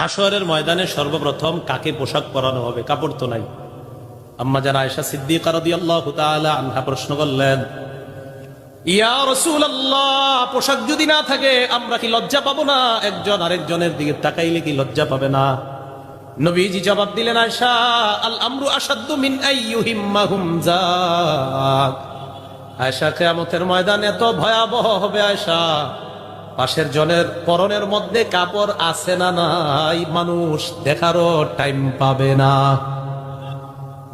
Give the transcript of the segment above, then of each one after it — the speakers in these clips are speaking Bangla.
হাশরের ময়দানে সর্বপ্রথম কাকে পোশাক পরানো হবে? কাপড় তো নাই। আম্মা জান আয়েশা সিদ্দিকা রাদিয়াল্লাহু তাআলা আনহা প্রশ্ন করলেন, ইয়া রাসূলুল্লাহ, পোশাক যদি না থাকে আমরা কি লজ্জা পাবো না? একজন আরেকজনের দিকে তাকাইলে কি লজ্জা পাবে না? নবীজি জবাব দিলেন, আয়েশা, আল আমরু আশাদ্দু মিন আইয়ুহিম্মাহুম যাক। আয়েশা, কিয়ামতের ময়দান এত ভয়াবহ হবে আয়েশা, পাশের জনের পরনের মধ্যে কাপড় আছে না নাই মানুষ দেখারও টাইম পাবে না।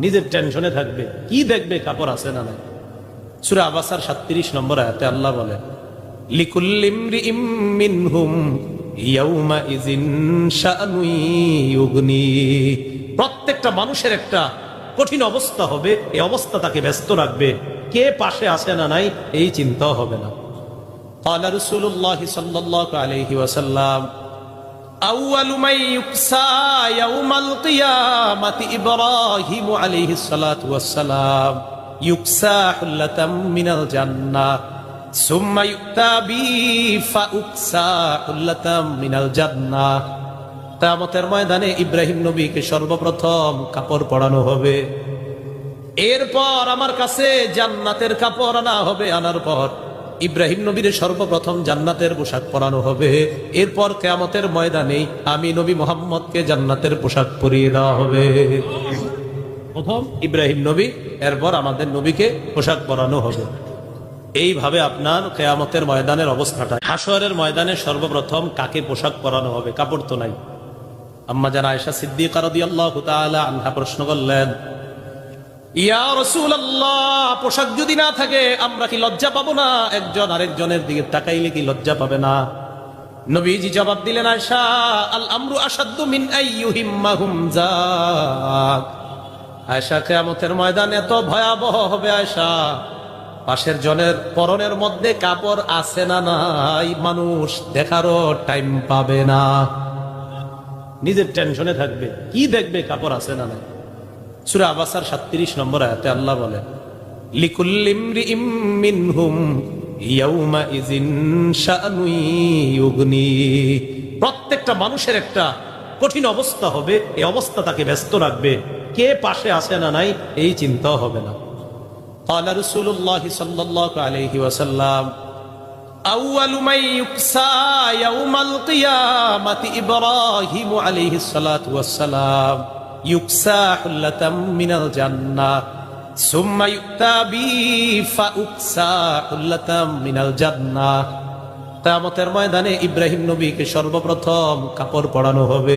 নিজের টেনশনে থাকবে, কি দেখবে কাপড় আছে না নাই। সূরা আবাসার 37 নম্বর আয়াতে আল্লাহ বলেন, লিকুল্লি ইমরিইম মিনহুম ইয়াউমা ইযিন শাআনু ইউগনি। প্রত্যেকটা মানুষের একটা কঠিন অবস্থা হবে, এই অবস্থা তাকে ব্যস্ত রাখবে, কে পাশে আছে না নাই এই চিন্তাও হবে না। قال رسول الله صلى الله عليه وسلم أول من يكسى يوم القيامة إبراهيم عليه الصلاة والسلام يكسى حلة من الجنة ثم يؤتى بي فأكسى حلة من الجنة। কিয়ামতের ময়দানে ইব্রাহিম নবীকে সর্বপ্রথম কাপড় পরানো হবে, এরপর আমার কাছে জান্নাতের কাপড় আনা হবে, আনার পর ইব্রাহিম নবীর সর্বপ্রথম জান্নাতের পোশাক পরানো হবে, এরপর কিয়ামতের ময়দানে আমি নবী মুহাম্মদকে জান্নাতের পোশাক পরিয়ে দেওয়া হবে। প্রথম ইব্রাহিম নবী, এরপর আমাদের নবীকে পোশাক পরানো হবে। এইভাবে আপনার কিয়ামতের ময়দানের অবস্থাটা। হাশরের ময়দানে সর্বপ্রথম কাকে পোশাক পরানো হবে? কাপড় তো নাই। আম্মা জান আয়েশা সিদ্দিকা রাদিয়াল্লাহু তাআলা আনহা প্রশ্ন করলেন, ইয়া রাসূলুল্লাহ, পোশাক যদি না থাকে আমরা কি লজ্জা পাবো না? একজন আরেকজনের দিকে তাকাইলে কি লজ্জা পাবে না? নবীজি জবাব দিলেন, আয়েশা, আল আমরু আশাদ্দু মিন আইয়ুহিম্মাহুম যাক। আয়েশা, কিয়ামতের ময়দান এত ভয়াবহ হবে আয়েশা, পাশের জনের পরনের মধ্যে কাপড় আছে না নাই মানুষ দেখারও টাইম পাবে না। নিজের টেনশনে থাকবে, কি দেখবে কাপড় আছে না নাই। সূরা আবাসার 37 নম্বর আয়াতে আল্লাহ বলেন, লিকুল্লি ইমরিইম মিনহুম ইয়াউমা ইযিন শাআনু ইউগনি। প্রত্যেকটা মানুষের একটা কঠিন অবস্থা হবে, এই অবস্থা তাকে ব্যস্ত রাখবে, কে পাশে আছে না নাই এই চিন্তাও হবে না। قال رسول الله صلى الله عليه وسلم أول من يكسى يوم القيامة إبراهيم عليه الصلاة والسلام يكسى حلة من الجنة ثم يؤتى بي فأكسى حلة من الجنة। কিয়ামতের ময়দানে ইব্রাহিম নবীকে সর্বপ্রথম কাপড় পরানো হবে।